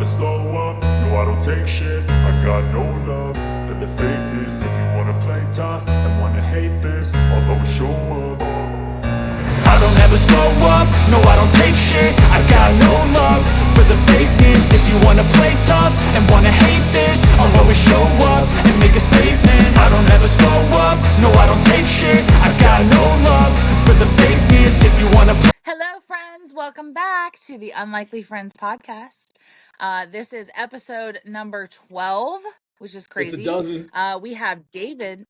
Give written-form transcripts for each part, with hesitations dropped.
slow up, no I don't take shit. I got no love for the fakeness. If you wanna play tough and wanna hate this, I'll always show up. I don't ever slow up, no I don't take shit. I got no love for the fakeness. If you wanna play tough and wanna hate this, I'll always show up and make a statement. I don't ever slow up, no I don't take shit. I got no love for the fakeness. If you wanna play. Hello, friends. Welcome back to the Unlikely Friends podcast. This is episode number 12, which is crazy. It's a dozen. We have David.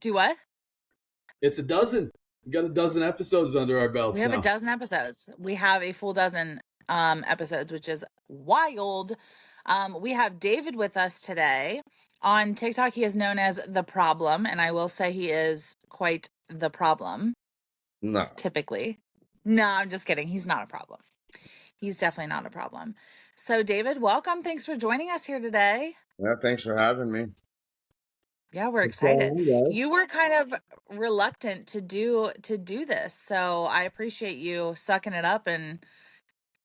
Do what? It's a dozen. We got a dozen episodes under our belts. We have now. a dozen episodes. We have a full dozen episodes, which is wild. We have David with us today. On TikTok, he is known as The Problem, and I will say he is quite the problem. No. Typically. No, I'm just kidding. He's not a problem. He's definitely not a problem. So, David, welcome. Thanks for joining us here today. Yeah, thanks for having me. Yeah, we're excited. You were kind of reluctant to do this, so I appreciate you sucking it up and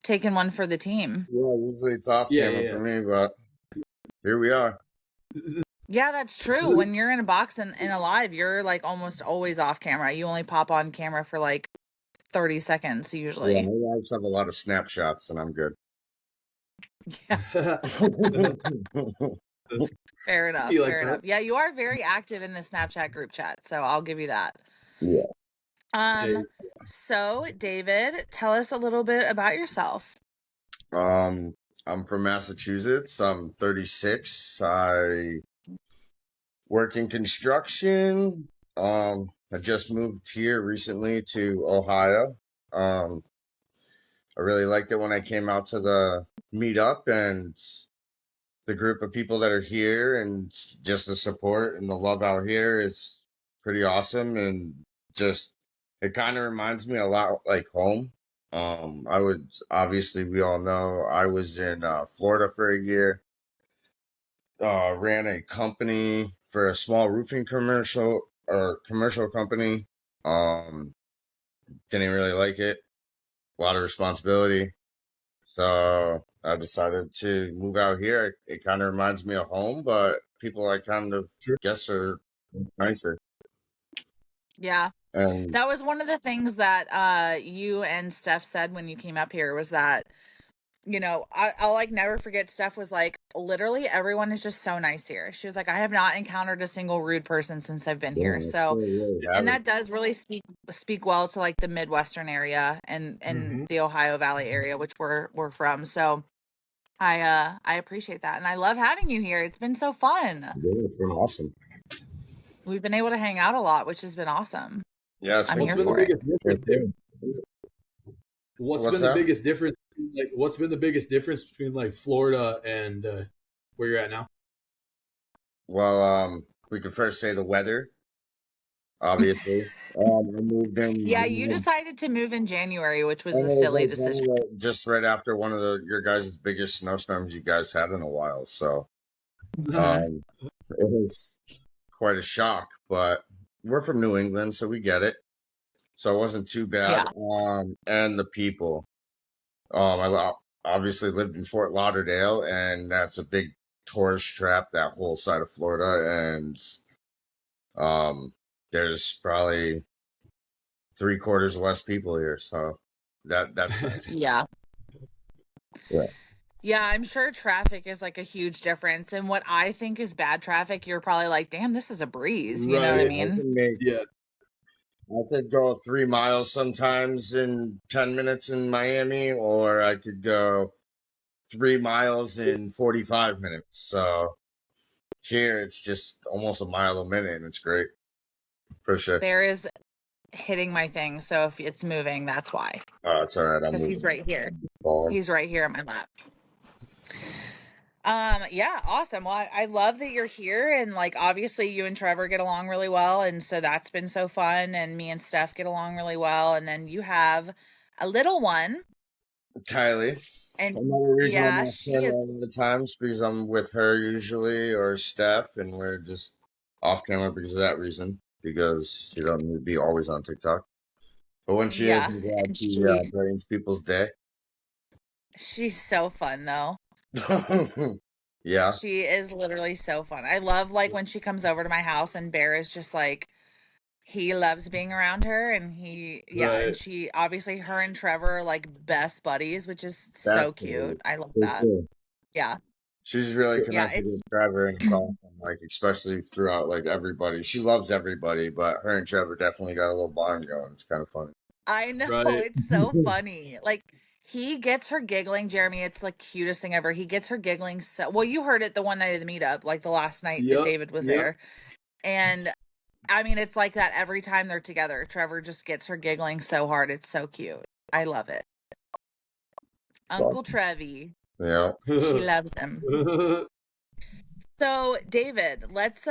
taking one for the team. Yeah, usually it's off camera for me, but here we are. Yeah, that's true. When you're in a box and a live, you're like almost always off camera. You only pop on camera for like 30 seconds usually. Yeah, I just have a lot of snapshots and I'm good. Yeah. Fair enough. Fair enough. Yeah, you are very active in the Snapchat group chat, so I'll give you that. Yeah. So David, tell us a little bit about yourself. I'm from Massachusetts. I'm 36. I work in construction. I just moved here recently to Ohio. I really liked it when I came out to the meetup and the group of people that are here, and just the support and the love out here is pretty awesome. And just, it kind of reminds me a lot like home. I would, obviously, we all know I was in Florida for a year, ran a company for a small roofing commercial company. Didn't really like it, a lot of responsibility. So I decided to move out here. It kind of reminds me of home, but people I kind of guess are nicer. Yeah. And that was one of the things that you and Steph said when you came up here was that, you know, I'll like never forget. Steph was like, literally everyone is just so nice here. She was like, I have not encountered a single rude person since I've been here. So, and that does really speak well to like the Midwestern area and the Ohio Valley area, which we're from. So I appreciate that. And I love having you here. It's been so fun. Yeah, it's been awesome. We've been able to hang out a lot, which has been awesome. Yeah, I'm here for it. What's been the biggest difference? Like, what's been the biggest difference between like Florida and where you're at now? Well, we could first say the weather. Obviously, I moved in. Yeah, you decided to move in January, which was a silly decision. Just right after one of your guys' biggest snowstorms you guys had in a while, so it was quite a shock. But we're from New England, so we get it. So it wasn't too bad. Yeah. And the people. I obviously lived in Fort Lauderdale, and that's a big tourist trap, that whole side of Florida. And there's probably 3/4 less people here, so that's nice. Yeah. Yeah, I'm sure traffic is like a huge difference. And what I think is bad traffic, you're probably like, damn, this is a breeze. You know what I mean? I could go 3 miles sometimes in 10 minutes in Miami, or I could go 3 miles in 45 minutes. So here it's just almost a mile a minute, and it's great. For sure. Bear is hitting my thing, so if it's moving, that's why. Oh, it's all right. Because he's right here. He's right here on my lap. Yeah, awesome. Well, I love that you're here, and like obviously you and Trevor get along really well, and so that's been so fun. And me and Steph get along really well, and then you have a little one, Kylie. And another reason yeah, I'm not here a lot of the times, because I'm with her usually, or Steph, and we're just off camera because of that reason, because you don't need to be always on TikTok. But when she is, I'm glad she brightens people's day. She's so fun though. Yeah, She is literally so fun. I love like when she comes over to my house and Bear is just like he loves being around her and and Right. she obviously her and Trevor are like best buddies, which is that's so cool. cute. I love For that. sure. Yeah. She's really Yeah, connected with it's Trevor, and it's awesome. Like especially throughout like everybody. She loves everybody, but her and Trevor definitely got a little bond going. It's kind of funny. I know Right. it's so funny. Like he gets her giggling, Jeremy. It's the cutest thing ever. He gets her giggling so well. You heard it the one night of the meetup, like the last night that Yep. David was Yep. there. And I mean, it's like that every time they're together. Trevor just gets her giggling so hard. It's so cute. I love it. So, Uncle Trevi. yeah. She loves him. So, David, let's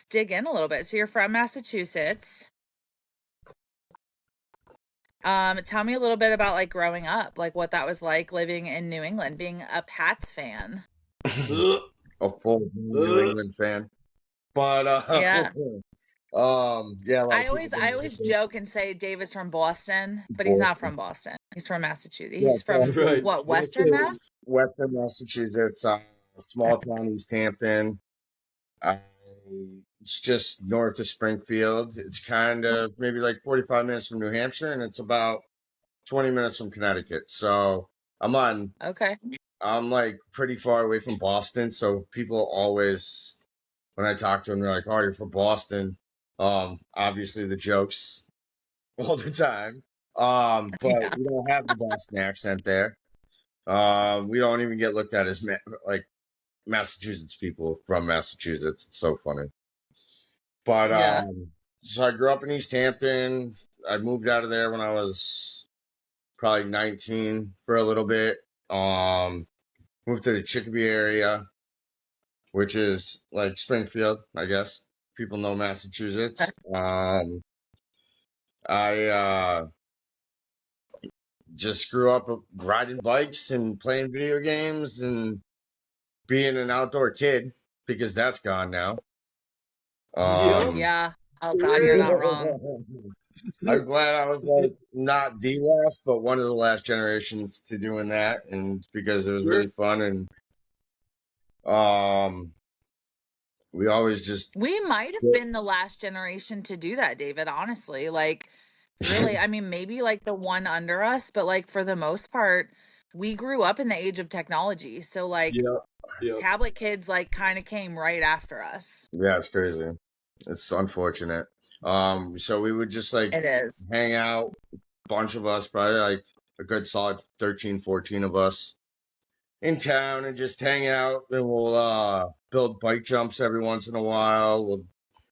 dig in a little bit. So you're from Massachusetts. Tell me a little bit about like growing up, like what that was like living in New England, being a Pats fan. A full New England fan. But Yeah. yeah, a lot of people I didn't like always it. joke and say David's from Boston, but he's not Boston. from Boston. He's from Massachusetts. Yeah, He's from Right. what, Western Boston. Mass? Western Massachusetts, small town East Hampton. Uh, it's just north of Springfield. It's kind of maybe like 45 minutes from New Hampshire, and it's about 20 minutes from Connecticut. So Okay. I'm like pretty far away from Boston. So people always, when I talk to them, they're like, "Oh, you're from Boston." Obviously the jokes all the time. But Yeah. we don't have the Boston accent there. We don't even get looked at as like Massachusetts people from Massachusetts. It's so funny. But Yeah. so I grew up in East Hampton. I moved out of there when I was probably 19 for a little bit. Moved to the Chicopee area, which is like Springfield, I guess. People know Massachusetts. I just grew up riding bikes and playing video games and being an outdoor kid because that's gone now. Yep. Yeah. Oh God, you're not wrong. I'm glad I was like not the last, but one of the last generations to doing that, and because it was really fun, and um, we always just We might have been the last generation to do that, David, honestly. Like, really, I mean, maybe like the one under us, but like for the most part, we grew up in the age of technology. So, like, Yep. Yep. tablet kids, like, kind of came right after us. yeah, it's crazy. It's unfortunate. So we would just like It is. hang out, bunch of us, probably like a good solid 13, 14 of us in town and just hang out and we'll build bike jumps every once in a while.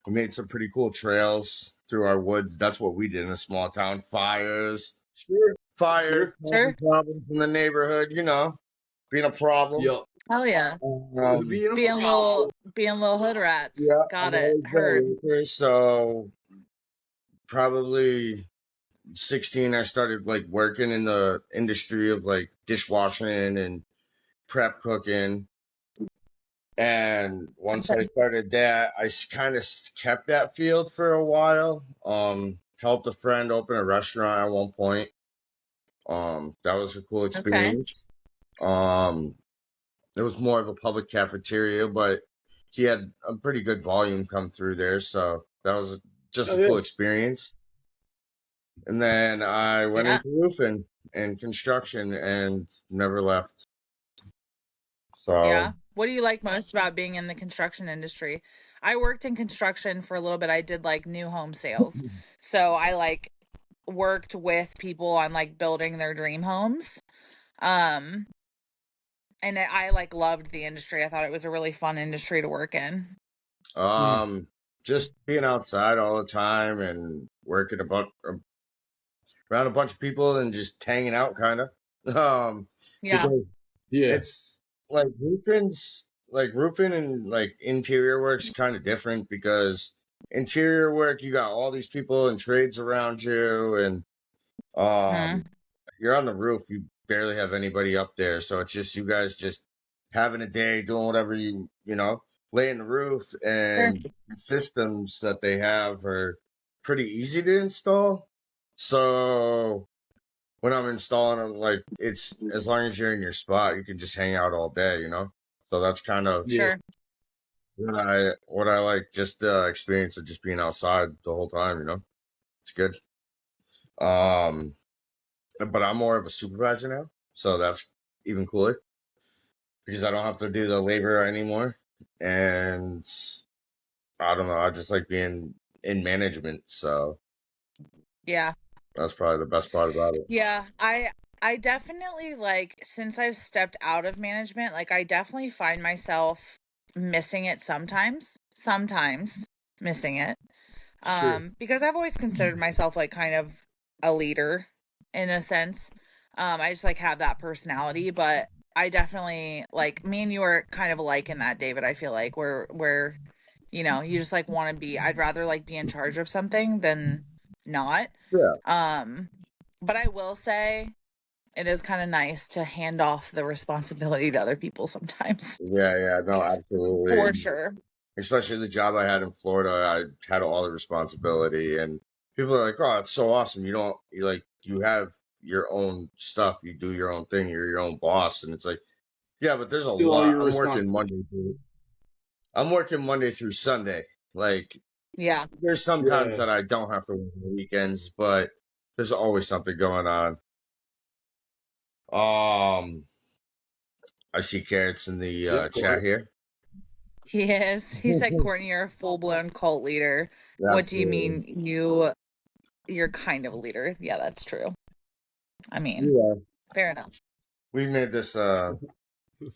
We made some pretty cool trails through our woods. That's what we did in a small town. Fires, Sure. causing Sure. problems in the neighborhood, being a problem. Yep. Hell yeah. Being a Being problem. little hood rats. Yeah, Got I've it. always been a Heard. worker, so probably 16 I started like working in the industry of like dishwashing and prep cooking. And once I started that, I kind of kept that field for a while. Helped a friend open a restaurant at one point. That was a cool Okay. experience. Um, it was more of a public cafeteria, but he had a pretty good volume come through there, so that was just a Oh, cool yeah. experience. And then I went Yeah. into roofing and construction and never left. So Yeah. What do you like most about being in the construction industry? I worked in construction for a little bit. I did like new home sales. So I like worked with people on like building their dream homes. Um I like loved the industry. I thought it was a really fun industry to work in. just being outside all the time and working around a bunch of people and just hanging out kind of. Yeah. Because Yeah. it's like roofing and like interior work's kind of different because interior work you got all these people and trades around you and Mhm. you're on the roof, you barely have anybody up there, so it's just you guys just having a day doing whatever you laying the roof, Sure. and systems that they have are pretty easy to install. So when I'm installing them, like it's as long as you're in your spot, you can just hang out all day, So that's kind of Yeah. Sure. what I like, just the experience of just being outside the whole time. It's good. Um, but I'm more of a supervisor now, so that's even cooler because I don't have to do the labor anymore, and I don't know, I just like being in management, so Yeah. that's probably the best part about it. Yeah, I definitely like since I've stepped out of management, like I definitely find myself missing it sometimes. Sometimes missing it. Sure. Because I've always considered myself like kind of a leader in a sense. I just like have that personality, but I definitely like me and you are kind of alike in that, David. I feel like where you just like want to be I'd rather like be in charge of something than not. Yeah, Um but I will say it is kind of nice to hand off the responsibility to other people sometimes. yeah, no, For absolutely. sure. Especially the job I had in Florida, I had all the responsibility, and people are like, "Oh, it's so awesome! You have your own stuff, you do your own thing, you're your own boss," and it's like, yeah, but there's a Still all lot. your responsibility. I'm working Monday through Sunday. Like, Yeah. there's sometimes Yeah. that I don't have to work on the weekends, but there's always something going on. I see Carrots in the Yep. chat here. He is. He said, Courtney, you're a full blown cult leader. What do you Absolutely. mean you're kind of a leader? Yeah, that's true. I mean, Yeah, fair enough. we made this a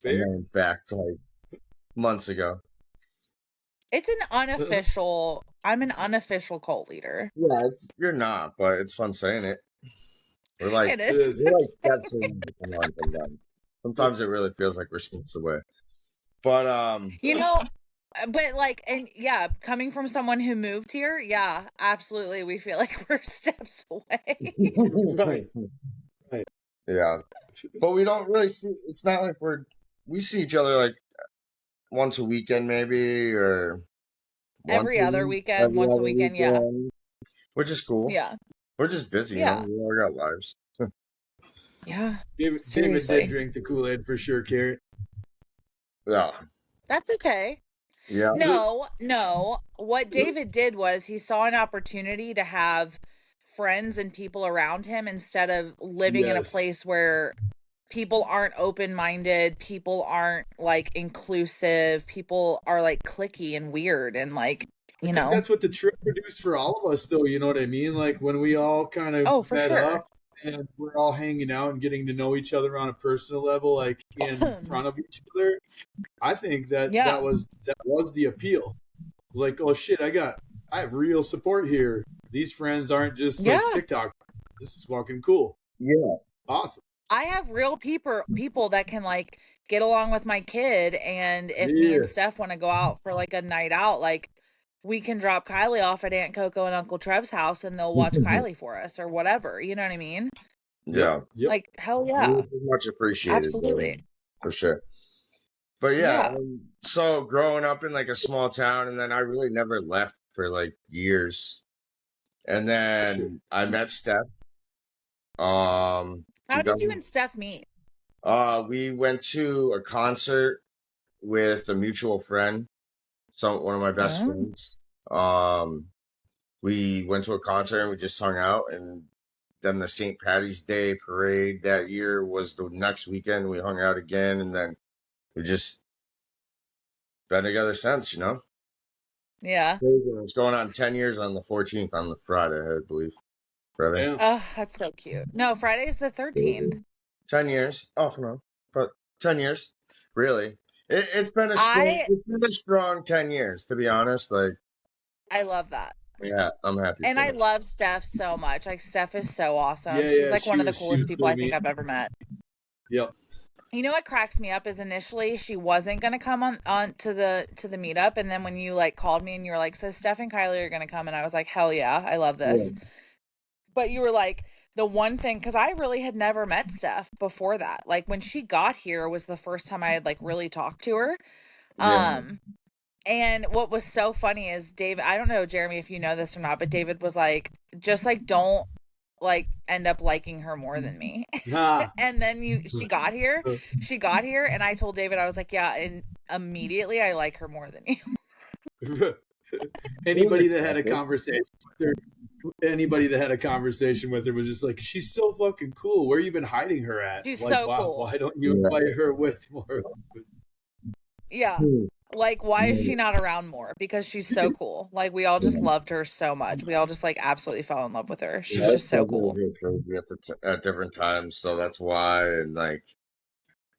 Fair. known fact like months ago. It's an unofficial I'm an unofficial cult leader. Yeah, you're not, but it's fun saying it. We're like It It is. is. we're like steps away from one sometimes. Sometimes it really feels like we're steps away. But You know, but like and yeah, coming from someone who moved here, yeah, absolutely we feel like we're steps away. Right. Right. yeah. But we don't really see, it's not like we see each other like once a weekend maybe, or once Every a other week, weekend, every once a other weekend, yeah. weekend, which is cool. Yeah. We're just busy, Yeah. we all got lives. Yeah. David did Seriously. drink the Kool-Aid for sure, Carrot. Yeah. That's okay. Yeah. No. What David did was he saw an opportunity to have friends and people around him instead of living in a Yes. place where people aren't open-minded, people aren't like inclusive, people are like cliquey and weird and like, I think that's what the trip produced for all of us, though. You know what I mean? Like when we all kind of Oh, for met sure. up and we're all hanging out and getting to know each other on a personal level, like in front of each other. I think that Yeah. that was the appeal. Like, oh shit, I have real support here. These friends aren't just like Yeah. TikTok. This is fucking cool. Yeah. Awesome. I have real people that can like get along with my kid, and if me and Yeah. Steph want to go out for like a night out, like we can drop Kylie off at Aunt Coco and Uncle Trev's house and they'll watch Kylie for us or whatever. You know what I mean? Yeah. Yep. Like hell yeah. It's much appreciated. Absolutely. For sure. But yeah, Yeah. so growing up in like a small town, and then I really never left for like years. And then Sure. I met Steph. Um, How did you 2000 and Steph meet? we went to a concert with a mutual friend, one of my best Oh. friends. We went to a concert and we just hung out, and then the St. Patty's Day parade that year was the next weekend. We hung out again, and then we just been together since, Yeah. It's going on 10 years on the 14th on the Friday, I believe. Friday. Yeah. Oh, that's so cute. No, Friday's the 13th. 10 years. Oh, no. But 10 years. Really. It's been a strong 10 years, to be honest. Like, I love that. yeah, I'm happy. And for I it. love Steph so much. Like Steph is so awesome. Yeah, She's yeah, like one of the she coolest was people cool I to think meet. I've ever met. Yep. You know what cracks me up is initially she wasn't gonna come on to the meetup, and then when you like called me and you were like, so Steph and Kylie are gonna come, and I was like, hell yeah, I love this. Yeah. But you were like, the one thing, because I really had never met Steph before that. Like when she got here was the first time I had like really talked to her. Yeah. And what was so funny is David, I don't know, Jeremy, if you know this or not, but David was like, just like don't like end up liking her more than me. Ah. And then she got here, and I told David, I was like, yeah, and immediately I like her more than you. Anybody that had a conversation with her, was just like, she's so fucking cool. Where you been hiding her at? She's like, so cool. Why don't you invite her with more? Yeah. Like, why is she not around more? Because she's so cool. Like, we all just loved her so much. We all just like absolutely fell in love with her. She's just so cool. At different times, so that's why. And like,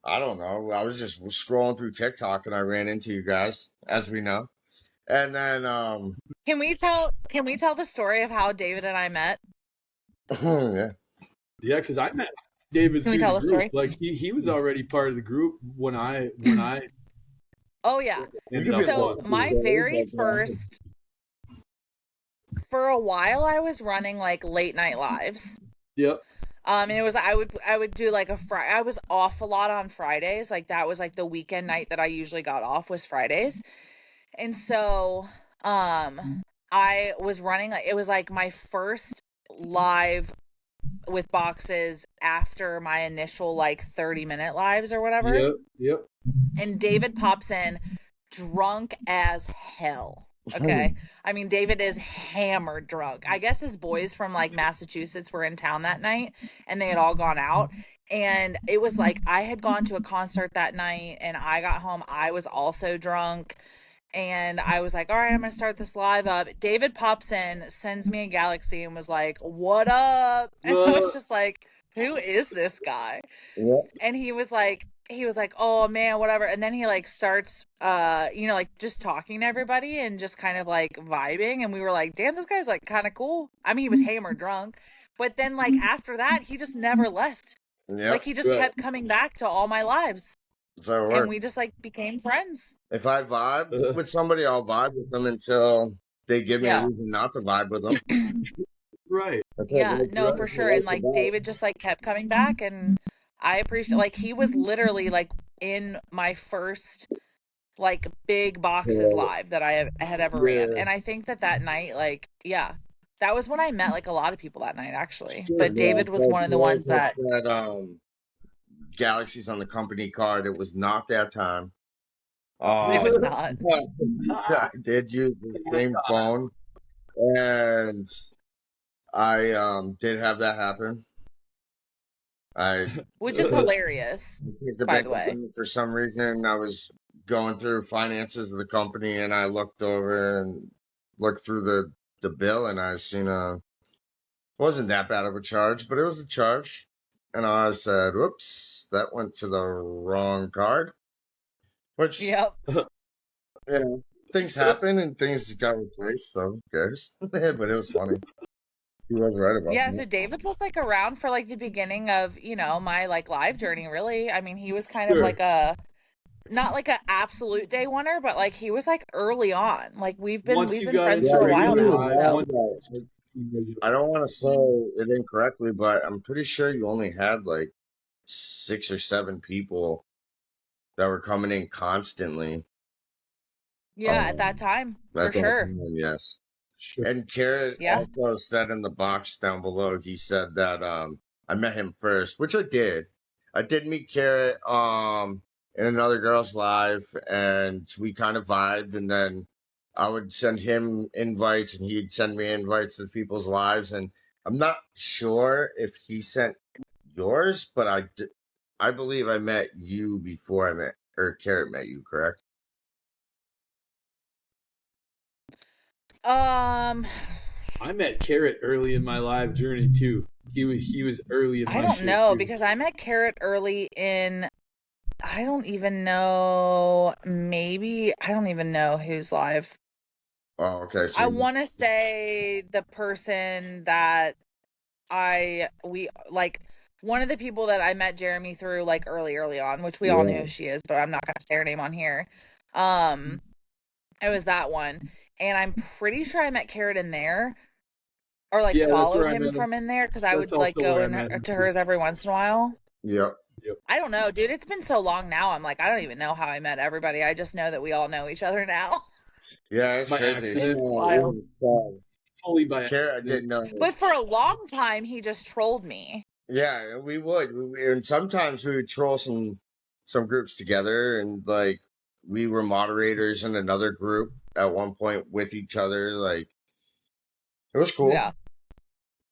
I don't know. I was just scrolling through TikTok and I ran into you guys, as we know. And then, Can we tell the story of how David and I met? Yeah, because I met David. Can we tell the story? Like he was already part of the group when I. Oh yeah. So my very first, for a while, I was running like late night lives. Yep. And it was I would do like I was off a lot on Fridays. Like that was like the weekend night that I usually got off was Fridays. And so I was running, it was like my first live with boxes after my initial like 30-minute lives or whatever. Yep. And David pops in drunk as hell. Okay. I mean, David is hammered drunk. I guess his boys from like Massachusetts were in town that night and they had all gone out. And it was like I had gone to a concert that night and I got home. I was also drunk. And I was like, all right, I'm going to start this live up. David pops in, sends me a galaxy and was like, what up? And I was just like, who is this guy? Yeah. And he was like, oh man, whatever. And then he like starts, like just talking to everybody and just kind of like vibing. And we were like, damn, this guy's like kind of cool. I mean, he was hammered drunk. But then like after that, he just never left. Yep. Like he just kept coming back to all my lives. So and we just like became friends. If I vibe with somebody, I'll vibe with them until they give me a reason not to vibe with them. Right. Yeah, no, for sure. And like David just like kept coming back and I appreciate, like he was literally like in my first like big boxes live that I had ever ran. And I think that night, like, yeah, that was when I met like a lot of people that night actually. Sure, but David was one of the ones that Galaxy's on the company card. It was not that time. It was not. I did use the same phone, and I did have that happen. Which is hilarious, by the way. For some reason, I was going through finances of the company, and I looked over and looked through the bill, and I seen wasn't that bad of a charge, but it was a charge. And I said, whoops, that went to the wrong card. Which, yep. Things happen and things got replaced, so who cares? But it was funny. He was right about that. So David was like around for like the beginning of, my like live journey, really. I mean, he was kind of like not like an absolute day oneer, but like he was like early on. Like we've been friends for a while now. So. I don't want to say it incorrectly, but I'm pretty sure you only had like 6 or 7 people that were coming in constantly. Yeah, at that time, for sure. Yes. Sure. And Carrot also said in the box down below, he said that I met him first, which I did. I did meet Carrot in another girl's live, and we kind of vibed, and then I would send him invites and he'd send me invites to people's lives. And I'm not sure if he sent yours, but I believe I met you before Carrot met you, correct? I met Carrot early in my live journey too. He was early in my I don't know too. Because I met Carrot early in, I don't even know, maybe, I don't even know who's live. Oh, okay. So I want to say the person that one of the people that I met Jeremy through like early on, which we all knew who she is, but I'm not going to say her name on here. It was that one. And I'm pretty sure I met Carrot in there or like followed him from in there because I would like go to hers every once in a while. Yep. I don't know, dude. It's been so long now. I'm like, I don't even know how I met everybody. I just know that we all know each other now. Yeah, it's crazy. It's wild. fully by Kara accident. didn't know. But for a long time, he just trolled me. Yeah, we would. And sometimes we would troll some groups together, and like we were moderators in another group at one point with each other. Like it was cool. Yeah.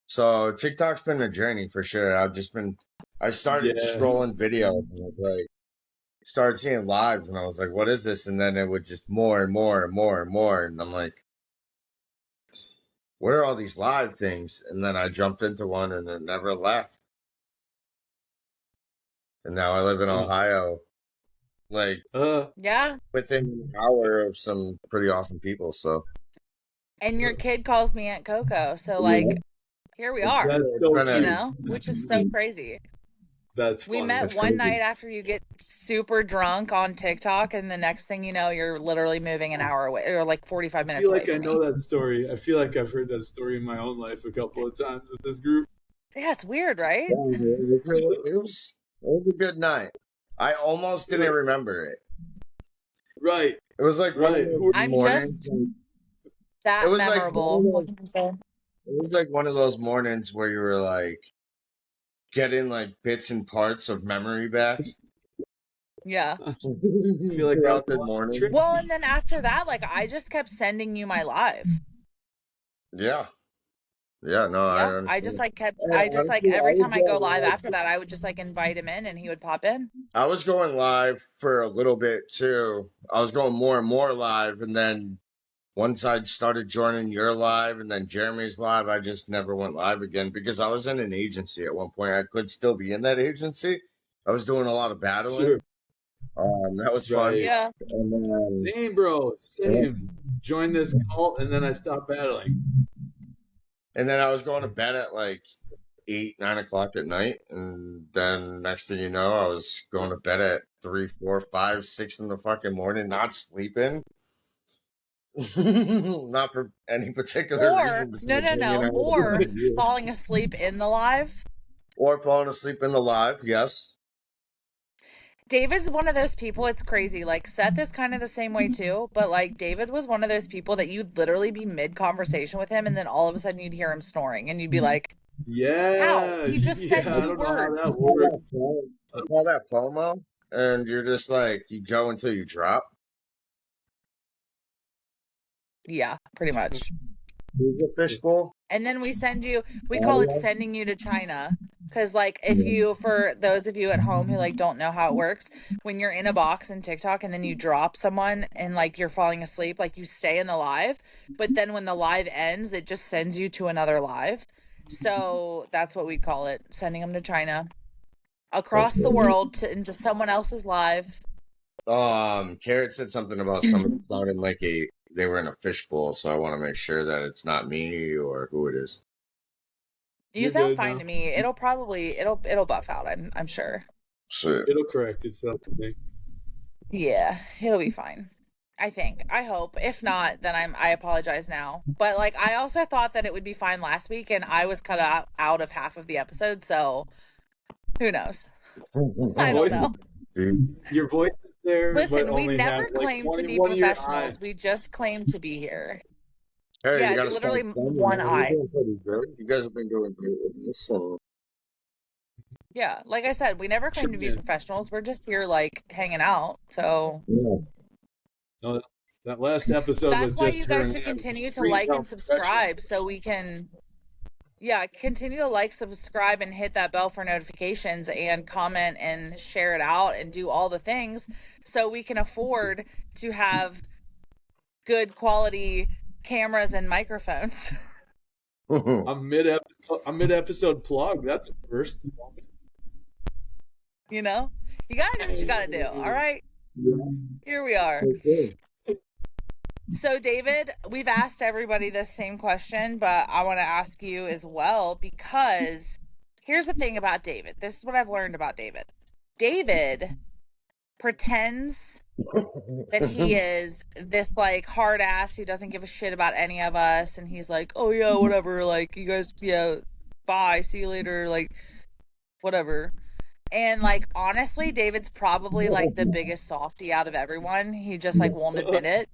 So TikTok's been a journey for sure. I started Yeah. scrolling videos and I was like, started seeing lives, and I was like, what is this? And then it would just more and more and more and more, and I'm like, what are all these live things? And then I jumped into one, and it never left. And now I live in Ohio, like Yeah. within an hour of some pretty awesome people. So, And your kid calls me Aunt Coco. So, like, here we are, That's It's so been a- you cute. know, which is so crazy. That's We funny. met That's one crazy. night after you get super drunk on TikTok, and the next thing you know, you're literally moving an hour away, or like 45 I minutes feel away like I from know me. that story. I feel like I've heard that story in my own life a couple of times with this group. Yeah, it's weird, right? it was a good night. I almost didn't remember it. Right. It was like one of Right. those I'm mornings. just that It was like memorable. one of What can I say? It was like one of those mornings where you were like getting like bits and parts of memory back Yeah. I feel like throughout that the was morning. trick. Well, and then after that, like, I just kept sending you my live. Yeah. Yeah, no, I Yeah, understand. I just like kept. Yeah, I just like honestly, I every was time I go going live live. after that, I would just like invite him in, and he would pop in. I was going live for a little bit too. I was going more and more live, and then once I started joining your live and then Jeremy's live, I just never went live again because I was in an agency at one point. I could still be in that agency. I was doing a lot of battling. Sure. That was fun. Right. Yeah. And then Same, bro. Same. Join this cult, and then I stopped battling. And then I was going to bed at like 8, 9 o'clock at night. And then next thing you know, I was going to bed at 3, 4, 5, 6 in the fucking morning, not sleeping. Not for any particular Or reason. besides hanging no, out with or you. falling asleep in the live. Or falling asleep in the live, yes. David's one of those people. It's crazy. Like Seth is kind of the same way too, but like David was one of those people that you'd literally be mid conversation with him, and then all of a sudden you'd hear him snoring, and you'd be like, Yeah. "How? He just said I 2 don't know how words." that I call works. that FOMO. And you're just like, you go until you drop. Yeah, pretty much. Who's a fishbowl? And then we call it sending you to China. Because, like, if you, for those of you at home who, like, don't know how it works, when you're in a box in TikTok and then you drop someone and, like, you're falling asleep, like, you stay in the live. But then when the live ends, it just sends you to another live. So that's what we call it, sending them to China. Across the world into someone else's live. Carrot said something about somebody sounding like they were in a fishbowl, so I want to make sure that it's not me or who it is. You You're sound good fine now. to me. It'll probably it'll buff out, I'm sure. So It'll correct itself, I think. Yeah, it'll be fine. I think. I hope. If not, then I apologize now. But like I also thought that it would be fine last week, and I was cut out of half of the episode, so who knows? I don't know. Your voice is there. Listen, but we only never have, like, claimed to be one of your professionals. eyes. We just claimed to be here. Hey, Yeah, you gotta it's start literally filming, one man. eye. You're doing pretty good. You guys have been doing great with this. So. Yeah, like I said, we never claimed to be Yeah. professionals. We're just here like hanging out. So Yeah. No, that last episode was that's why just you her guys and should I continue to screamed like out and subscribe so we can continue to like, subscribe, and hit that bell for notifications, and comment and share it out and do all the things so we can afford to have good quality cameras and microphones. a mid episode plug. That's a first. You know, you gotta do what you gotta do. All right, here we are. So, David, we've asked everybody this same question, but I want to ask you as well, because here's the thing about David. This is what I've learned about David. David pretends that he is this like hard ass who doesn't give a shit about any of us, and he's like, oh yeah, whatever, like, you guys, yeah, bye, see you later, like, whatever. And like, honestly, David's probably like the biggest softie out of everyone. He just like won't admit it.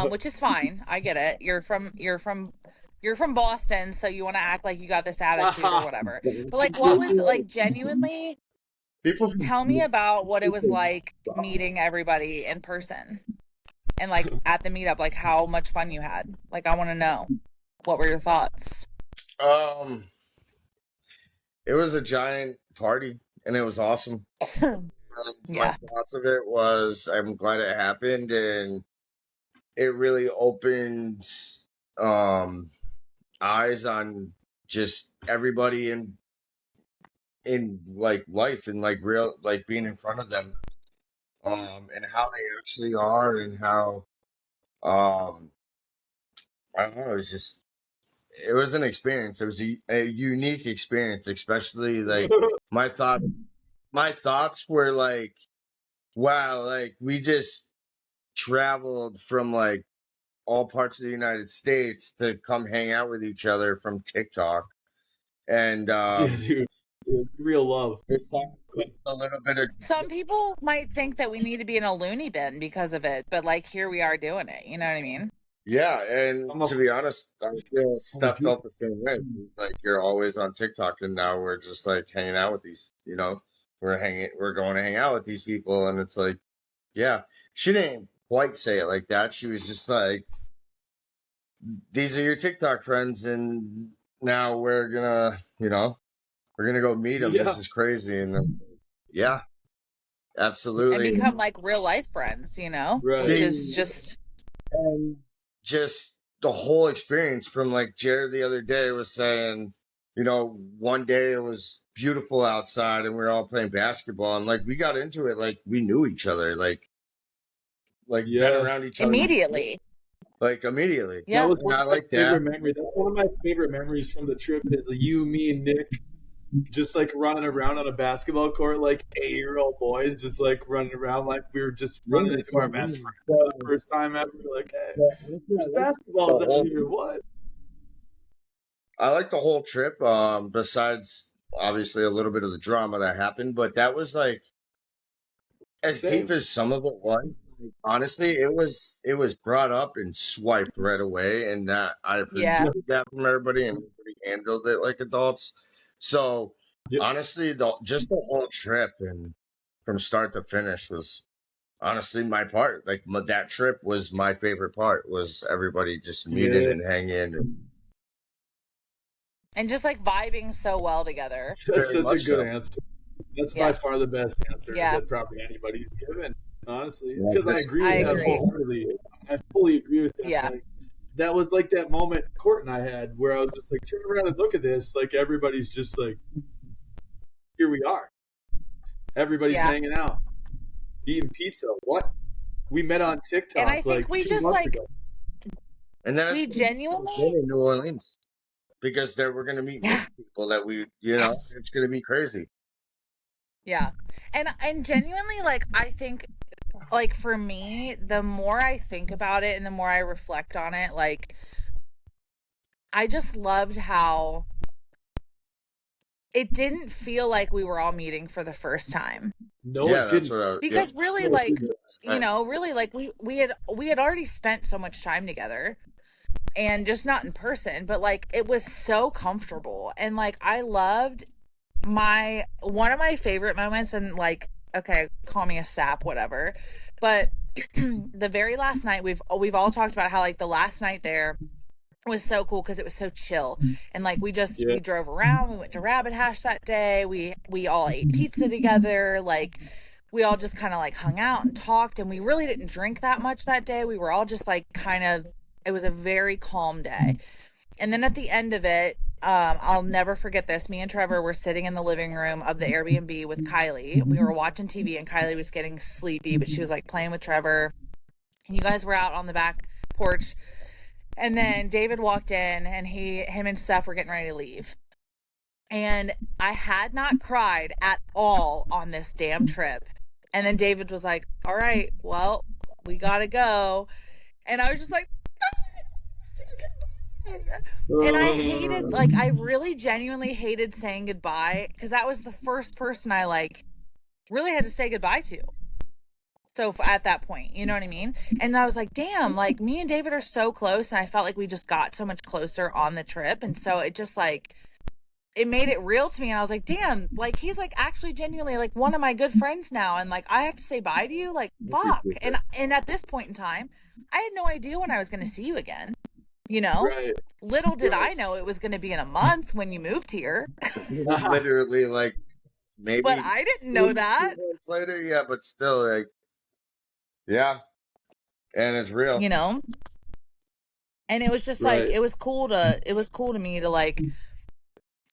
Which is fine. I get it. You're from you're from Boston, so you want to act like you got this attitude or whatever. But like, what was like genuinely? People Tell me about what it was like meeting everybody in person and like at the meetup, like how much fun you had. Like, I want to know, what were your thoughts? um it was a giant party and it was awesome. My Yeah. thoughts of it was I'm glad it happened, and it really opened um eyes on just everybody in like life and like real like being in front of them, and how they actually are, and how um I don't know, it was an experience. It was a unique experience, especially like my thought my thoughts were like, wow, like we just traveled from like all parts of the United States to come hang out with each other from TikTok. And Yeah, dude. Real love. it's a little bit of Some people might think that we need to be in a loony bin because of it, but like here we are doing it. You know what I mean? yeah, and I'm a, to be honest, I feel I'm a Steph felt the same way. Like you're always on TikTok, and now we're just like hanging out with these, we're going to hang out with these people, and it's like, yeah, she didn't quite say it like that. She was just like, these are your TikTok friends, and now we're gonna go meet them. yeah. This is crazy, and yeah, And absolutely. become like real life friends, Right. which is just, And just the whole experience from like Jared the other day was saying, one day it was beautiful outside and we were all playing basketball, and like we got into it like we knew each other, like been Yeah. around each other immediately. like immediately. That Yeah. was And one I of my like favorite that. memories. That's one of my favorite memories from the trip is you, me, and Nick just like running around on a basketball court like 8-year-old boys, just like running around like we were just running into our best friends for the first time ever. Like, hey, there's basketballs out here. What? I like the whole trip. Besides obviously a little bit of the drama that happened, but that was like as Same. deep as some of it was. Honestly, it was brought up and swiped right away, and that I Yeah. appreciated that from everybody, and everybody handled it like adults. So Yep. honestly, just the whole trip and from start to finish was honestly my part. Like that trip was my favorite part. Was everybody just meeting Yeah. and hanging. And just like vibing so well together. That's Very such a much good so. answer. That's Yeah. by far the best answer Yeah. that probably anybody's given, honestly. Yeah, Because I this- agree I with that agree. wholeheartedly. I fully agree with that. Yeah. Like, that was like that moment Court and I had where I was just like, turn around and look at this. Like everybody's just like, here we are. Everybody's Yeah. hanging out, eating pizza. What? We met on TikTok And I think like we 2 just, months like, ago. And then we it's genuinely, in New Orleans because there we're gonna meet Yeah. new people that Yes. it's gonna be crazy. yeah. And genuinely, like, I think, like, for me, the more I think about it and the more I reflect on it, like, I just loved how it didn't feel like we were all meeting for the first time. No, Yeah, it that's didn't. what I. Because really, No, it like, didn't. really, like, we had already spent so much time together, and just not in person, but like it was so comfortable, and like I loved one of my favorite moments, and like, okay, call me a sap, whatever, but the very last night, we've all talked about how like the last night there was so cool because it was so chill, and like we drove around, we went to Rabbit Hash that day, we all ate pizza together, like we all just kind of like hung out and talked, and we really didn't drink that much that day. We were all just like it was a very calm day. And then at the end of it, I'll never forget this. Me and Trevor were sitting in the living room of the Airbnb with Kylie. We were watching TV, and Kylie was getting sleepy, but she was like playing with Trevor. And you guys were out on the back porch. And then David walked in, and him and Steph were getting ready to leave. And I had not cried at all on this damn trip. And then David was like, all right, well, we gotta go. And I was just like, and I hated, like, I really genuinely hated saying goodbye, because that was the first person I like really had to say goodbye to. So at that point, you know what I mean? And I was like, damn, like me and David are so close. And I felt like we just got so much closer on the trip. And so it just like, it made it real to me. And I was like, damn, like he's like actually genuinely like one of my good friends now. And like, I have to say bye to you. Like, fuck. And at this point in time, I had no idea when I was going to see you again. You know, Right. little did I know it was going to be in a month when you moved here. Literally, like, maybe But I didn't know 2 that. months later, yeah, but still, like, yeah, and it's real. You know, and it was just like Right. it was cool to me to like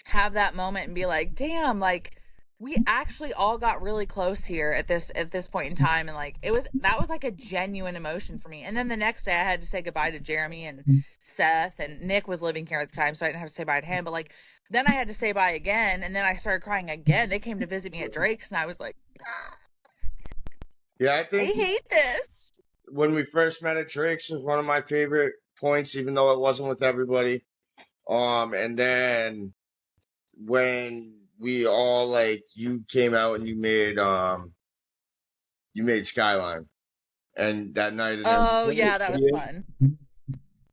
have that moment and be like, damn, like we actually all got really close here at this point in time. And like that was like a genuine emotion for me. And then the next day I had to say goodbye to Jeremy and Seth, and Nick was living here at the time, so I didn't have to say bye to him. But like then I had to say bye again, and then I started crying again. They came to visit me at Drake's, and I was like, Yeah, I I think hate this. when we first met at Drake's was one of my favorite points, even though it wasn't with everybody. And then when we all like you came out and you made Skyline, and that night and Oh yeah, that was Yeah. fun.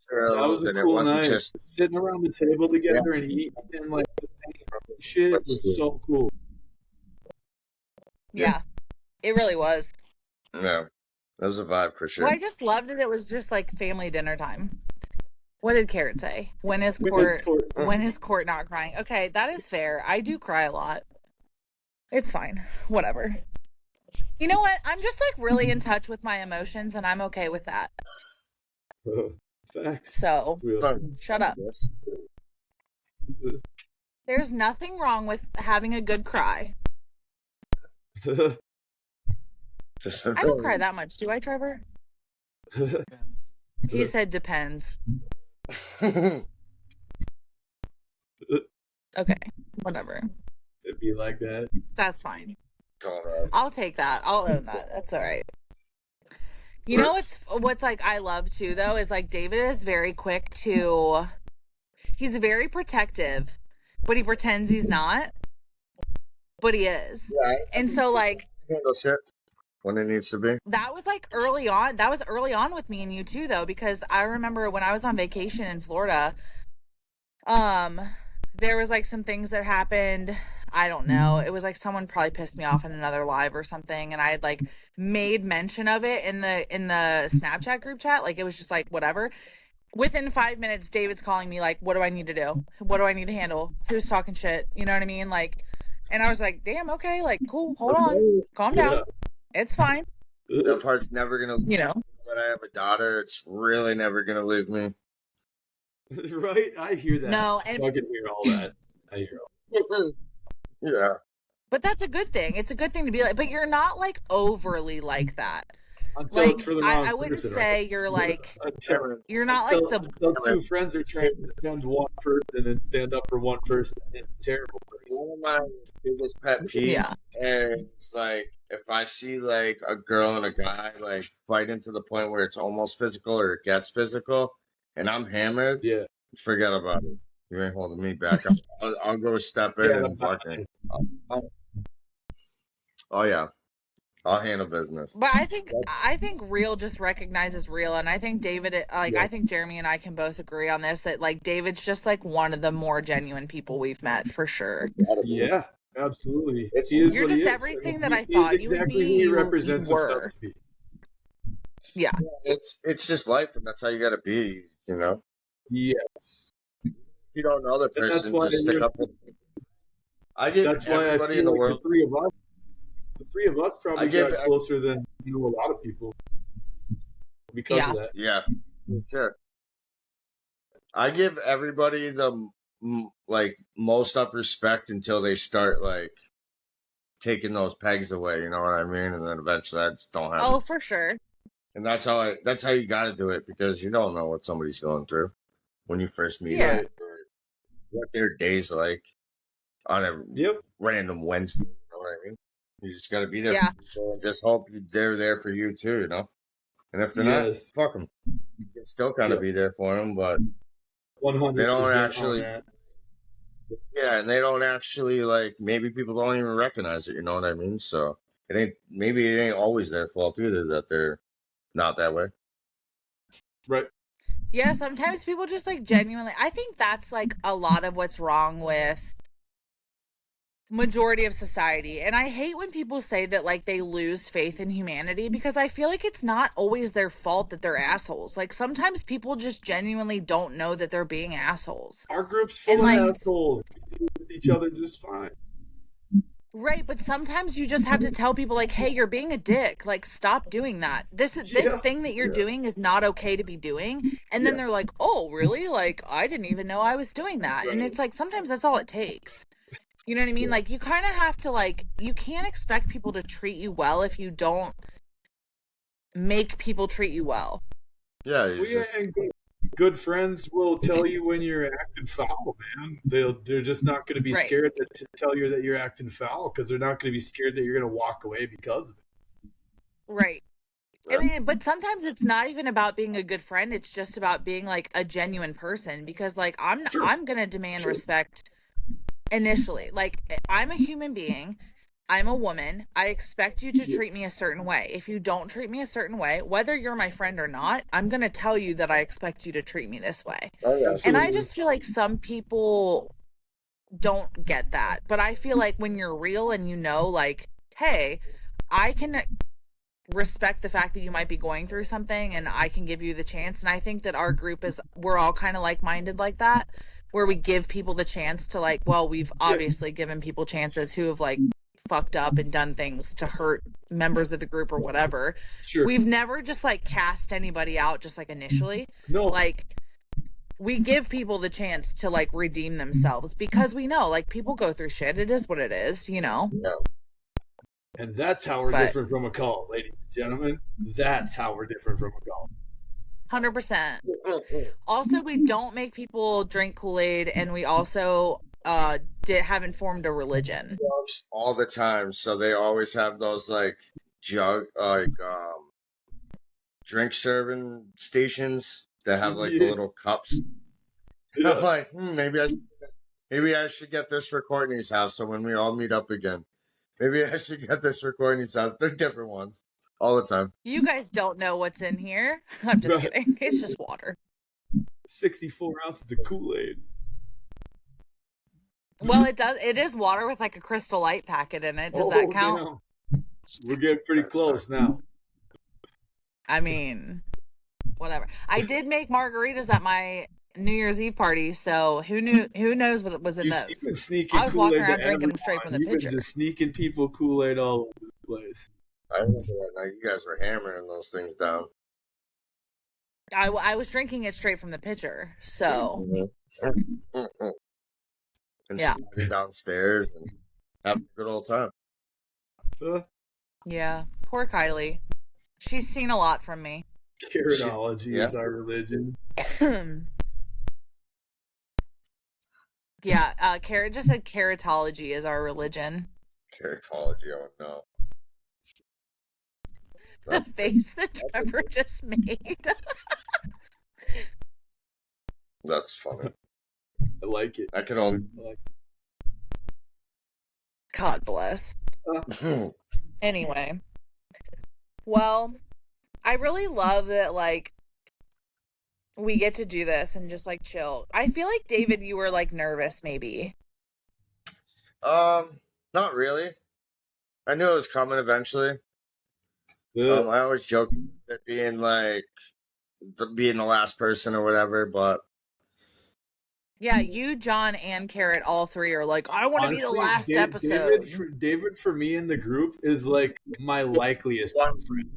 That was a and it cool wasn't night. just Sitting around the table together and eating and like the same shit was so cool. Yeah, it really was. no, that was a vibe for sure. Well, I just loved that it was just like family dinner time. What did Carrot say? When is Women's Court? court. When is Court not crying? Okay, that is fair. I do cry a lot. It's fine. Whatever. You know what? I'm just like really in touch with my emotions, and I'm okay with that. Facts. So Real. shut up. Yes. There's nothing wrong with having a good cry. Just I don't cry that much, do I, Trevor? He said depends. Okay, whatever. It'd be like that. That's fine. God, I'll take that. I'll own that. That's all right. You know what's like I love too though is like David is very quick to he's very protective, but he pretends he's not. But he is. Yeah, And so like handle shit when it needs to be. that was like early on. That was early on with me and you too though, because I remember when I was on vacation in Florida, there was like some things that happened. I don't know. It was like someone probably pissed me off in another live or something, and I had like made mention of it in the Snapchat group chat. Like it was just like whatever. Within 5 minutes, David's calling me like, "What do I need to do? What do I need to handle? Who's talking shit?" You know what I mean? Like, and I was like, "Damn, okay, like cool. Hold on, calm down. It's fine." That part's never gonna. You know. That I have a daughter, it's really never gonna leave me. Right? I hear that. No, and I can hear all that. I hear all Yeah. but that's a good thing. It's a good thing to be like, but you're not like overly like that. until Like it's for the wrong I wouldn't person, say right? you're like Until, you're not like until two friends are trying to defend one person and stand up for one person. It's a terrible person. One of my biggest pet peeves, Yeah. and it's like if I see like a girl and a guy like fighting to the point where it's almost physical or it gets physical, and I'm hammered, Yeah. forget about it. You ain't holding me back. I'll go step in Yeah, and I'm not- fucking. Oh yeah, I'll handle business. But I think real just recognizes real, and I think David, like Yeah. I think Jeremy and I can both agree on this that like David's just like one of the more genuine people we've met for sure. Yeah, absolutely. It's- He is You're what he just is. everything mean, that I he thought is you would exactly be, who he you represents were. himself to be. Yeah. It's just life, and that's how you gotta be. You know, Yes. if you don't know the And that's person, why just stick you're- up. I give That's why I everybody in feel the like world. the three of us probably give- got closer than a lot of people because Yeah. of that. Yeah, sure. I give everybody the like most up respect until they start like taking those pegs away. You know what I mean? And then eventually, I just don't have. Oh, it. for sure. And that's how you got to do it because you don't know what somebody's going through when you first meet Yeah. them, or what their day's like on a Yep. random Wednesday. You know what I mean? You just got to be there. Yeah. For people and just hope they're there for you too. You know. And if they're Yes. not, fuck them. You can still kind of Yep. be there for them, but 100%. They don't on actually- that. yeah, and they don't actually like. Maybe people don't even recognize it. You know what I mean? So maybe it ain't always their fault either that they're not that way. Right. Yeah, sometimes people just like genuinely, I think that's like a lot of what's wrong with majority of society. And I hate when people say that like they lose faith in humanity, because I feel like it's not always their fault that they're assholes. Like sometimes people just genuinely don't know that they're being assholes. Our group's full And of like, assholes. We deal with each other just fine. right, but sometimes you just have to tell people like, hey, you're being a dick. Like, stop doing that. This thing that you're doing is not okay to be doing. And then they're like, oh, really? Like, I didn't even know I was doing that. And it's like, sometimes that's all it takes. You know what I mean? Like, you kind of have to, like, you can't expect people to treat you well if you don't make people treat you well. Yeah, And good friends will tell you when you're acting foul, man. They're just not going to be scared to tell you that you're acting foul, because they're not going to be scared that you're going to walk away because of it. Right. I mean, but sometimes it's not even about being a good friend. It's just about being like a genuine person, because like I'm going to demand respect initially. Like, I'm a human being. I'm a woman. I expect you to treat me a certain way. If you don't treat me a certain way, whether you're my friend or not, I'm going to tell you that I expect you to treat me this way. And I just feel like some people don't get that. But I feel like when you're real and you know, like, hey, I can respect the fact that you might be going through something and I can give you the chance. And I think that our group we're all kind of like-minded like that, where we give people the chance to, like, well, we've obviously given people chances who have like fucked up and done things to hurt members of the group or whatever. Sure. We've never just like cast anybody out just like initially. No. Like, we give people the chance to like redeem themselves, because we know like people go through shit. It is what it is, you know? Yeah. And that's how we're different from a cult, ladies and gentlemen. That's how we're different from a cult. 100%. Also, we don't make people drink Kool-Aid, and we also haven't formed a religion all the time. So they always have those like drink serving stations that have like the little cups. Yeah. I'm like, maybe I should get this for Courtney's house. So when we all meet up again, maybe I should get this for Courtney's house. They're different ones all the time. You guys don't know what's in here. I'm just kidding. It's just water. 64 ounces of Kool-Aid. Well, it is water with like a Crystal Light packet in it. Does that count? You know, we're getting pretty close now. I mean, whatever. I did make margaritas at my New Year's Eve party, so who knows what was in those? You've been sneaking I was Kool-Aid walking around drinking them straight from the pitcher. You've been just sneaking people Kool-Aid all over the place. I remember that night you guys were hammering those things down. I was drinking it straight from the pitcher, so. And sliding downstairs and having a good old time. Yeah, poor Kylie. She's seen a lot from me. Carrotology is our religion. Yeah, just said carrotology is our religion. Carrotology, oh no. The face that Trevor just made. That's funny. I like it. I can only. God bless. Anyway. Well, I really love that, like, we get to do this and just, like, chill. I feel like, David, you were, like, nervous, maybe. Not really. I knew it was coming eventually. Yeah. I always joke that being the last person or whatever, but yeah, you, John, and Carrot, all three are like, I want to be the last episode. David, for me in the group, is like my likeliest friend.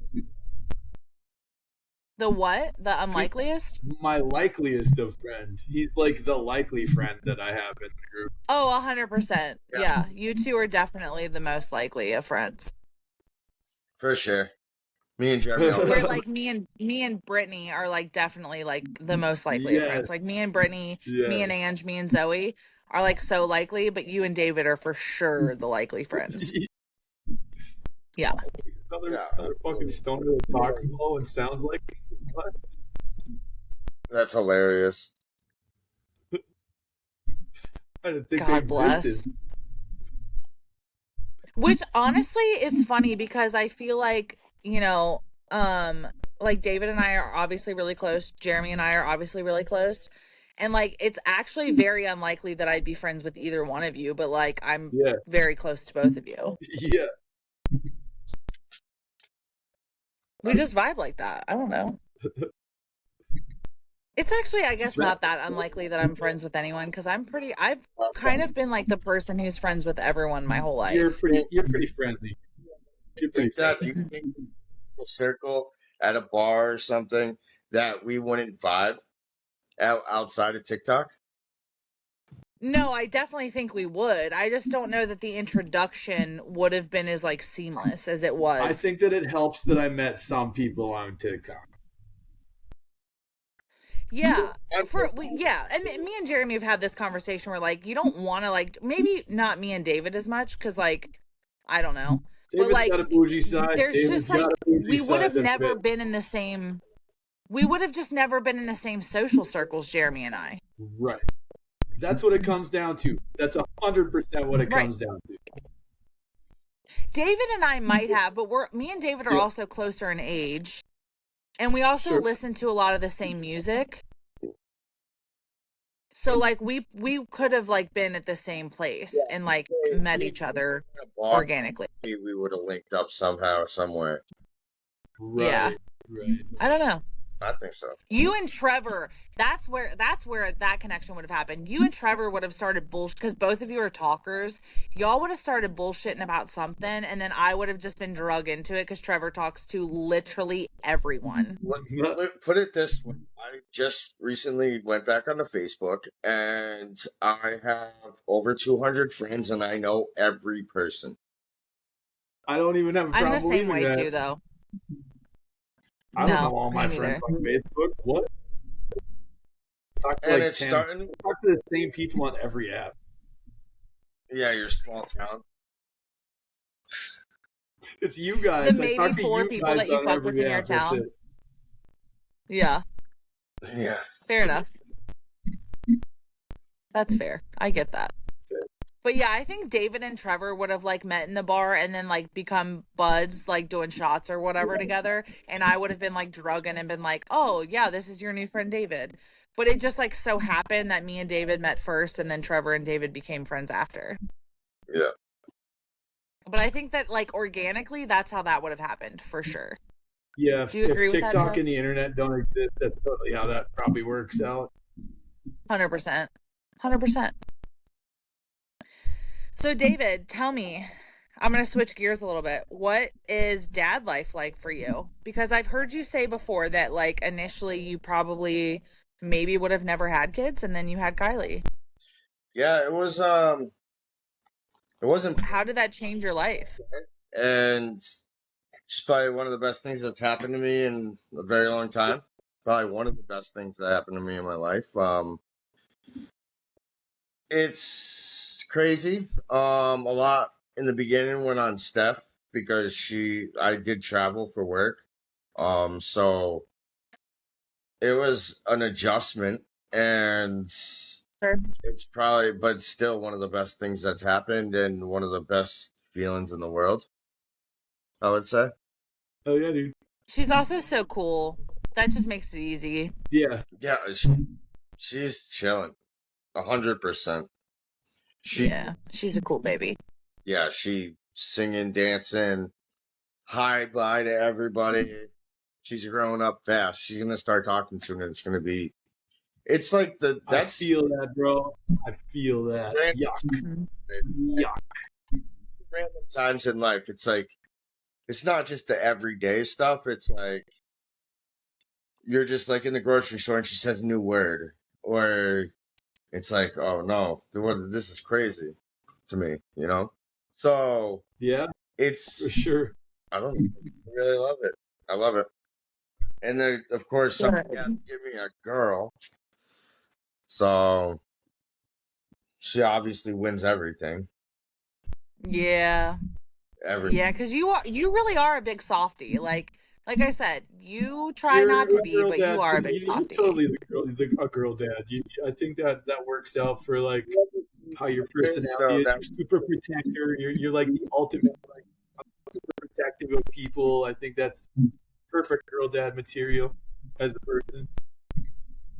The what? The unlikeliest? My likeliest of friend. He's like the likely friend that I have in the group. Oh, 100%. Yeah, you two are definitely the most likely of friends. For sure. Me and Jeremy. We're like me and Brittany are like definitely like the most likely of friends. Like me and Brittany, me and Ange, me and Zoe are like so likely, but you and David are for sure the likely friends. Yeah. Another fucking stoner that talks slow and sounds like what? That's hilarious. I didn't think God bless. Which honestly is funny because I feel like, like David and I are obviously really close. Jeremy and I are obviously really close. And like it's actually very unlikely that I'd be friends with either one of you, but like I'm Yeah. very close to both of you. Yeah. We just vibe like that. I don't know. It's actually, I guess, not that unlikely that I'm friends with anyone because I've kind of been like the person who's friends with everyone my whole life. You're pretty friendly. You're pretty Think that friendly. you think a circle at a bar or something that we wouldn't vibe outside of TikTok? No, I definitely think we would. I just don't know that the introduction would have been as like seamless as it was. I think that it helps that I met some people on TikTok. Yeah. And me and Jeremy have had this conversation where like you don't want to like maybe not me and David as much because like I don't know. David's but like got a bougie side. there's David's just like got a bougie we would have side that never fits. been in the same we would have just never been in the same social circles, Jeremy and I. Right. That's what it comes down to. That's 100% what it Right. comes down to. David and I might have, but me and David are Yeah. also closer in age. And we also Sure. listen to a lot of the same music. So like we could have like been at the same place and like met each other At a bar, organically. we would have linked up somehow, somewhere. Right. Yeah. Right. I don't know. I think so. You and Trevor, that's where that connection would have happened. You and Trevor would have started bullshit because both of you are talkers. Y'all would have started bullshitting about something, and then I would have just been drug into it because Trevor talks to literally everyone. Put it this way. I just recently went back onto Facebook and I have over 200 friends and I know every person. I don't even have a problem I'm the same believing way that. too, though. I don't know all my me friends neither. on Facebook. What? Talk to And like it's 10. starting. Talk to the same people on every app. Yeah, your small town. It's you guys. The I talk maybe to 4 you people guys that you on fuck every with in your app, that's town. it. Yeah, Yeah. fair enough. That's fair. I get that. But yeah, I think David and Trevor would have like met in the bar and then like become buds, like doing shots or whatever together. And I would have been like drugging and been like, oh yeah, this is your new friend David. But it just like so happened that me and David met first and then Trevor and David became friends after. Yeah. But I think that like organically, that's how that would have happened for sure. Yeah, Do you agree if with that, TikTok Jeff? and the internet don't exist, that's totally how that probably works out. 100%. 100%. So David, tell me, I'm going to switch gears a little bit. What is dad life like for you? Because I've heard you say before that like initially you probably maybe would have never had kids and then you had Kylie. Yeah, it wasn't, How did that change your life? and it's probably one of the best things that's happened to me in a very long time. Probably one of the best things that happened to me in my life. It's crazy. A lot in the beginning went on Steph because I did travel for work. So it was an adjustment, and Sure. it's probably, but still one of the best things that's happened and one of the best feelings in the world, I would say. Oh yeah, dude. She's also so cool. That just makes it easy. Yeah. Yeah, she's chilling, 100%. Yeah, she's a cool baby. Yeah, she singing, dancing, hi, bye to everybody. She's growing up fast. She's gonna start talking soon, and it's gonna be. It's like I feel that, bro. I feel that. Random- Yuck. Yuck. random times in life. It's like it's not just the everyday stuff. It's like you're just like in the grocery store and she says a new word, or it's like, oh no, this is crazy to me, you know. So Yeah, for it's sure. I don't know, I really love it. I love it. And then of course somebody had to give me a girl, so she obviously wins everything. Yeah. Everything. Yeah, because you really are a big softie. Like I said, you try You're not to a be, girl but dad you are to a me. big You're softie. totally a girl dad. I think that works out for like how your So personality is. that You're super protector. You're like the ultimate, like, super protective of people. I think that's perfect girl dad material as a person.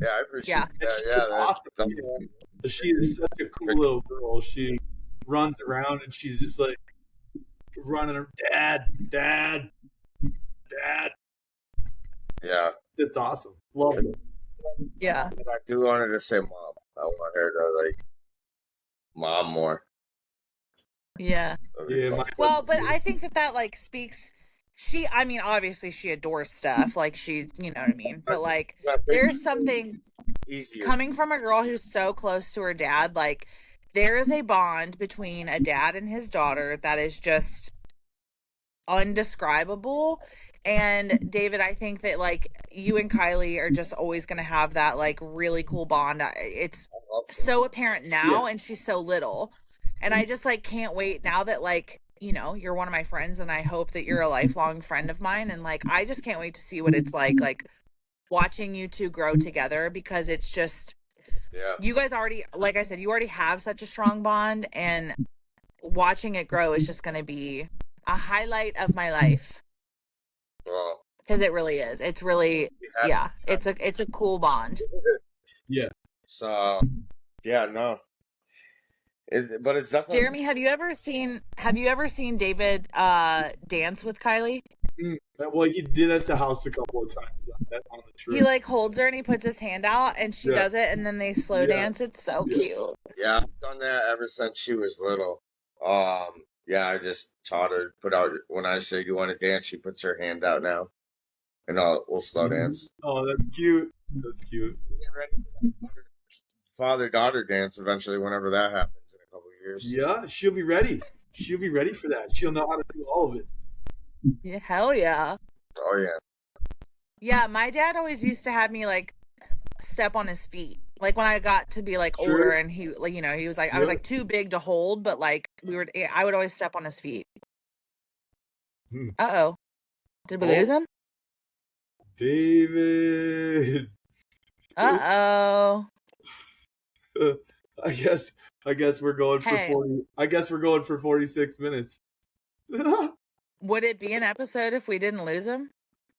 yeah, I Yeah. appreciate And that. she's Yeah, an awesome kid. She is such a cool little girl. She runs around and she's just like running her dad, dad, dad. yeah. It's awesome. Love it. Yeah. But I do want her to say mom. I want her to like mom more. Yeah. That'd be Yeah, fun. my Well, but I think that like speaks. I mean, obviously she adores stuff. Like she's, you know what I mean. But like, there's something Easier. coming from a girl who's so close to her dad. Like, there is a bond between a dad and his daughter that is just undescribable. And David, I think that like you and Kylie are just always going to have that like really cool bond. It's I love so apparent now, Yeah. and she's so little. And I just like can't wait now that like, you know, you're one of my friends and I hope that you're a lifelong friend of mine, and like I just can't wait to see what it's like watching you two grow together, because it's just Yeah. you guys already, like I said, you already have such a strong bond, and watching it grow is just going to be a highlight of my life, Well, because it really is. It's really, we have yeah, to- it's a cool bond. Yeah. So yeah, no. But it's definitely Jeremy, have you ever seen David dance with Kylie? Well, he did at the house a couple of times on the trip. He like holds her and he puts his hand out and she Yeah. does it, and then they slow Yeah. dance. It's so Yeah. cute. yeah, I've done that ever since she was little. Yeah, I just taught her put out when I say you want to dance, she puts her hand out now, and we'll slow dance. Oh, that's cute. That's cute. Get ready for that father-daughter dance eventually, whenever that happens in a couple of years. Yeah, she'll be ready. She'll be ready for that. She'll know how to do all of it. Yeah, hell yeah. Oh yeah. Yeah, my dad always used to have me like step on his feet. Like when I got to be like Sure. older, and he like, you know, he was like I was Yeah. like too big to hold, but like I would always step on his feet. Hmm. Uh-oh. Did we Oh. lose him? David. Uh-oh. I guess we're going for Hey. 40. I guess we're going for 46 minutes. Would it be an episode if we didn't lose him?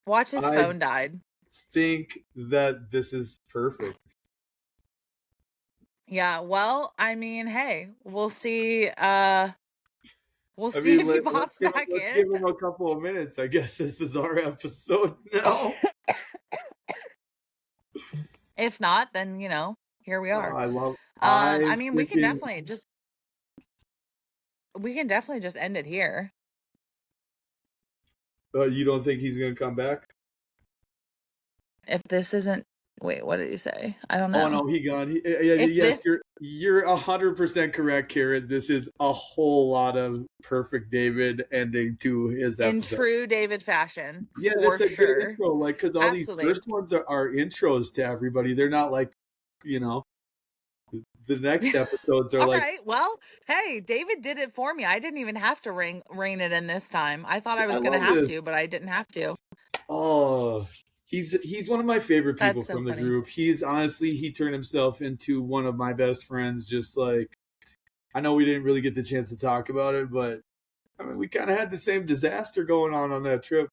Watch, his I- phone died. Think that this is perfect. Yeah, well, I mean, hey, we'll see. We'll see if he pops back let's in. give him a couple of minutes. I guess this is our episode now. If not, then you know, here we are. I love. I mean, we can freaking- definitely just end it here. You don't think he's gonna come back? If this isn't, wait, what did he say? I don't know. Oh no, he gone. If Yes, this- you're 100% correct, Karen. This is a whole lot of perfect David ending to his In episode. true David fashion, Yeah, for that's a sure. good intro. Like, because all Absolutely. these first ones are intros to everybody. They're not like, you know, the next episodes are All like, right. Well, hey, David did it for me. I didn't even have to rein it in this time. I thought I was I going to love have this. to, but I didn't have to. oh, he's one of my favorite people That's so from the funny. group. He's honestly, he turned himself into one of my best friends. Just like, I know we didn't really get the chance to talk about it, but I mean, we kind of had the same disaster going on that trip.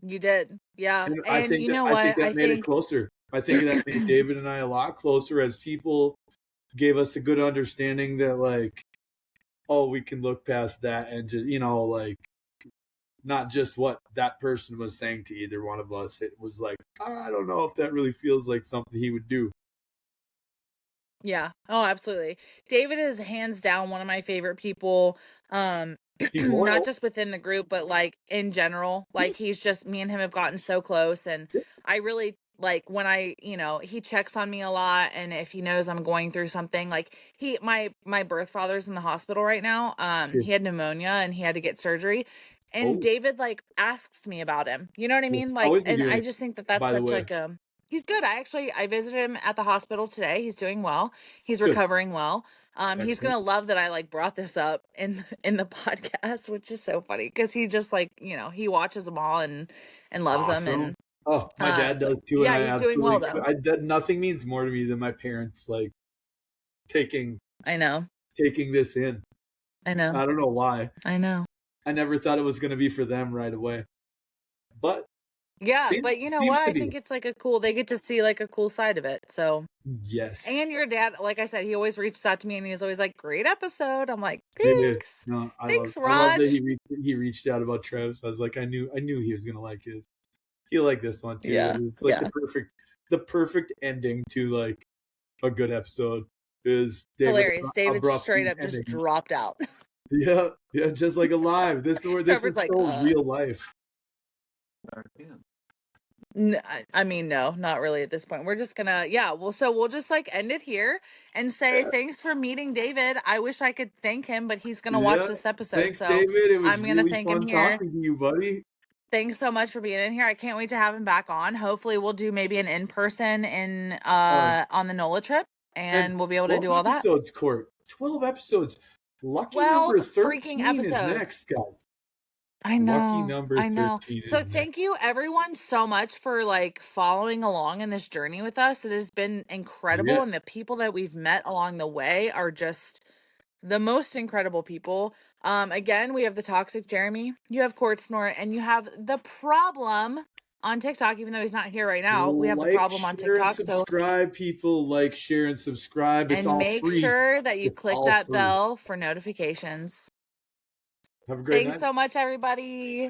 You did. Yeah. And And I think you know that, what? I think that made it closer. I think that made David and I a lot closer as people gave us a good understanding that, like, oh, we can look past that and just, you know, like, not just what that person was saying to either one of us. It was like, I don't know if that really feels like something he would do. Yeah. Oh, absolutely. David is hands down one of my favorite people. He's loyal. Not just within the group, but like in general. Like he's just, me and him have gotten so close, and I really like when I, you know, he checks on me a lot, and if he knows I'm going through something, like my birth father's in the hospital right now. Sure. He had pneumonia and he had to get surgery. And Oh. David like asks me about him. You know what I mean? How Like, is he and I doing, just think that that's by the such way? like a he's good. I visited him at the hospital today. He's doing well. He's Good. recovering well. He's Excellent. gonna love that I like brought this up in the podcast, which is so funny because he just like, you know, he watches them all and loves them. Awesome. And Oh, my dad does too. yeah, and I he's doing well, absolutely- though. nothing means more to me than my parents, like, taking I know. this in. I know. I don't know why. I know. I never thought it was going to be for them right away. But Yeah, but you know what? I think it's like they get to see like a cool side of it. So yes. And your dad, like I said, he always reaches out to me and he's always like, great episode. I'm like, It is. thanks. No, Thanks, I love Raj. that he reached out about Trev's. I was like, I knew he was gonna like his. He'll like this one too. Yeah, It's like yeah. the perfect ending to like a good episode. Is David Hilarious. David abruptly straight up ending. just dropped out. Yeah, just like alive. This Trevor's is like, so real life. I mean, no, not really at this point. We're just gonna, so we'll just like end it here and say thanks for meeting David. I wish I could thank him, but he's gonna watch this episode. Thanks, so David. It was I'm gonna really thank fun him here. talking to you, buddy. Thanks so much for being in here. I can't wait to have him back on. Hopefully we'll do maybe an in-person on the NOLA trip and we'll be able to do all that. 12 episodes, Court. 12 episodes. Lucky 12 number 13 freaking episodes. is next, guys. I know. Lucky number 13 So is thank you everyone so much for like following along in this journey with us. It has been incredible. Yeah. And the people that we've met along the way are just the most incredible people. Again, we have the toxic Jeremy, you have Court Snort, and you have the problem on TikTok, even though he's not here right now. We have the problem on TikTok. And subscribe, people. Like, share, and subscribe. It's and all make free. sure that you It's click all that free. bell for notifications. Have a great night. Thanks so much, everybody.